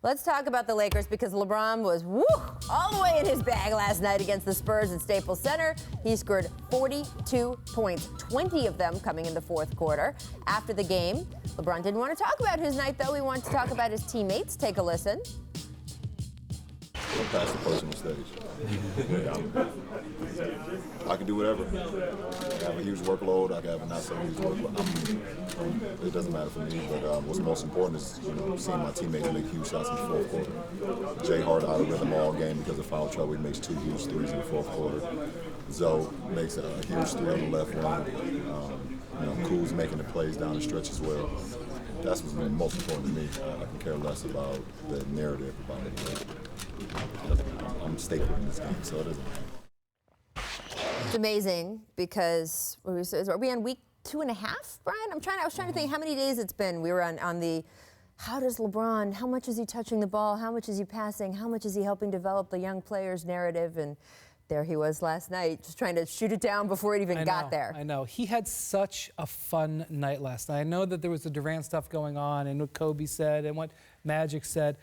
Let's talk about the Lakers because LeBron was all the way in his bag last night against the Spurs at Staples Center. He scored 42 points, 20 of them coming in the fourth quarter. After the game, LeBron didn't want to talk about his night, though. He wanted to talk about his teammates. Take a listen. I'm past the personal stage. I can do whatever. I have a huge workload. I can have a not so huge workload. It doesn't matter for me. But what's most important is seeing my teammates make huge shots in the fourth quarter. Jay Hart out of rhythm all game because of foul trouble. He makes 2 huge threes in the fourth quarter. Zoe makes a huge 3 on the left wing. Cool's making the plays down the stretch as well. That's what's been most important to me. I can care less about the narrative about it. I'm stapled in this game, so it doesn't matter. It's amazing because are we on week 2.5, Brian? I was trying to think how many days it's been. We were on the how does LeBron, how much is he touching the ball? How much is he passing? How much is he helping develop the young players narrative? And there he was last night, just trying to shoot it down before it even got there. I know. He had such a fun night last night. I know that there was the Durant stuff going on and what Kobe said and what Magic said.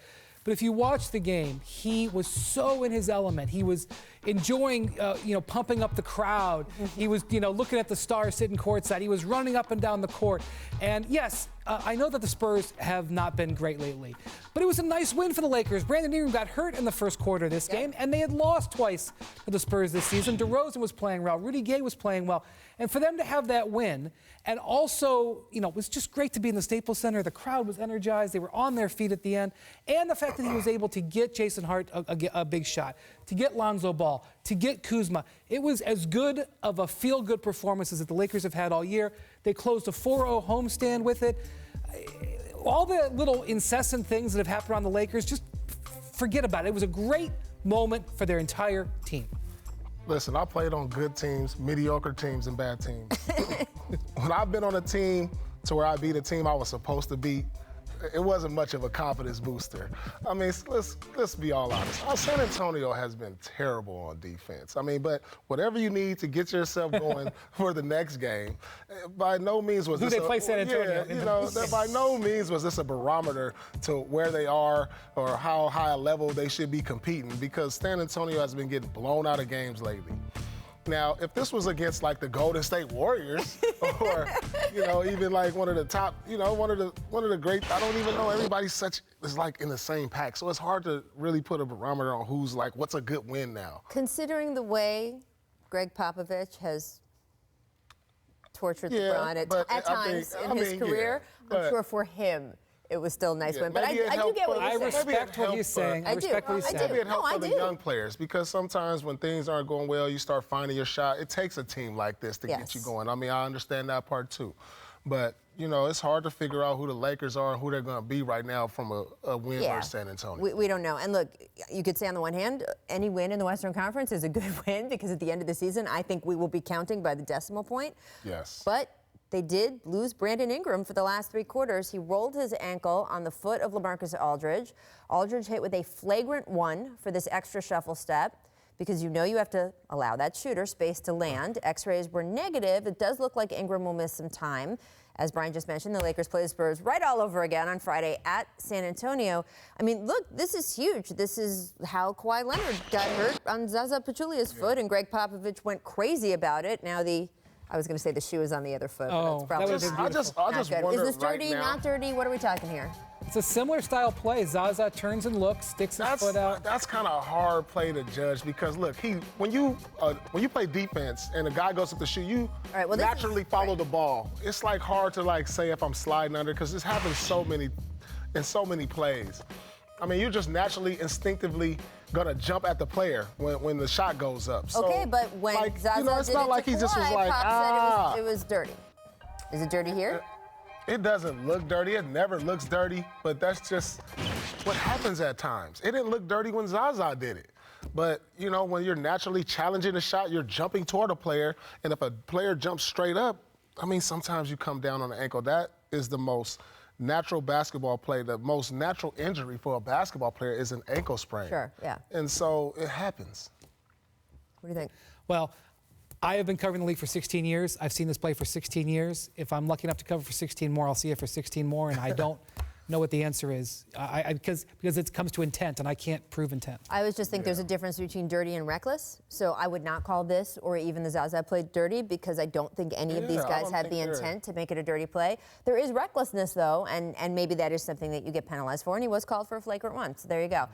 But if you watch the game, he was so in his element. He was enjoying, pumping up the crowd. He was, looking at the stars sitting courtside. He was running up and down the court. And yes, I know that the Spurs have not been great lately, but it was a nice win for the Lakers. Brandon Ingram got hurt in the first quarter of this game, and they had lost twice to the Spurs this season. DeRozan was playing well. Rudy Gay was playing well. And for them to have that win, and also, it was just great to be in the Staples Center. The crowd was energized. They were on their feet at the end. And the fact that he was able to get Jason Hart a big shot, to get Lonzo Ball, to get Kuzma. It was as good of a feel-good performance as that the Lakers have had all year. They closed a 4-0 homestand with it. All the little incessant things that have happened around the Lakers, just forget about it. It was a great moment for their entire team. Listen, I played on good teams, mediocre teams, and bad teams. When I've been on a team to where I beat a team I was supposed to beat, it wasn't much of a confidence booster. I mean, let's be all honest. San Antonio has been terrible on defense. But whatever you need to get yourself going for the next game, by no means was this play San Antonio. By no means was this a barometer to where they are or how high a level they should be competing, because San Antonio has been getting blown out of games lately. Now, if this was against like the Golden State Warriors, or even like one of the top, one of the great, I don't even know. Everybody's is like in the same pack, so it's hard to really put a barometer on who's like what's a good win now. Considering the way Greg Popovich has tortured LeBron at times in his career, I'm sure for him it was still a nice win. But I do get what you're saying. I respect what he's saying. I respect what he's saying. Maybe it helped for the young players, because sometimes when things aren't going well, you start finding your shot. It takes a team like this to get you going. I understand that part too. But, it's hard to figure out who the Lakers are and who they're going to be right now from a win versus San Antonio. We don't know. And look, you could say on the one hand, any win in the Western Conference is a good win, because at the end of the season, I think we will be counting by the decimal point. Yes. But they did lose Brandon Ingram for the last 3 quarters. He rolled his ankle on the foot of LaMarcus Aldridge. Aldridge hit with a flagrant 1 for this extra shuffle step, because you have to allow that shooter space to land. X-rays were negative. It does look like Ingram will miss some time. As Brian just mentioned, the Lakers play the Spurs right all over again on Friday at San Antonio. Look, this is huge. This is how Kawhi Leonard got hurt on Zaza Pachulia's foot, and Greg Popovich went crazy about it. Now I was going to say the shoe is on the other foot. Oh, but I just wonder, is this dirty, right now, not dirty? What are we talking here? It's a similar style play. Zaza turns and looks, sticks his foot out. That's kind of a hard play to judge, because look, when you play defense and a guy goes up to shoot, you naturally follow the ball. It's like hard to say if I'm sliding under, because this happens in so many plays. You're just naturally, instinctively gonna jump at the player when the shot goes up. So, okay, but when Zaza it's did not it like to he just was Kawhi, like, Pop said it was dirty. Is it dirty here? It doesn't look dirty. It never looks dirty, but that's just what happens at times. It didn't look dirty when Zaza did it. But, when you're naturally challenging a shot, you're jumping toward a player, and if a player jumps straight up, sometimes you come down on the ankle. That is the most natural basketball play. The most natural injury for a basketball player is an ankle sprain. Sure, yeah. And so it happens. What do you think? Well, I have been covering the league for 16 years. I've seen this play for 16 years. If I'm lucky enough to cover for 16 more, I'll see it for 16 more, and I don't know what the answer is because it comes to intent, and I can't prove intent. I always just think there's a difference between dirty and reckless. So I would not call this or even the Zaza play dirty because I don't think any of these guys had the intent to make it a dirty play. There is recklessness, though, and maybe that is something that you get penalized for, and he was called for a flagrant one. So there you go.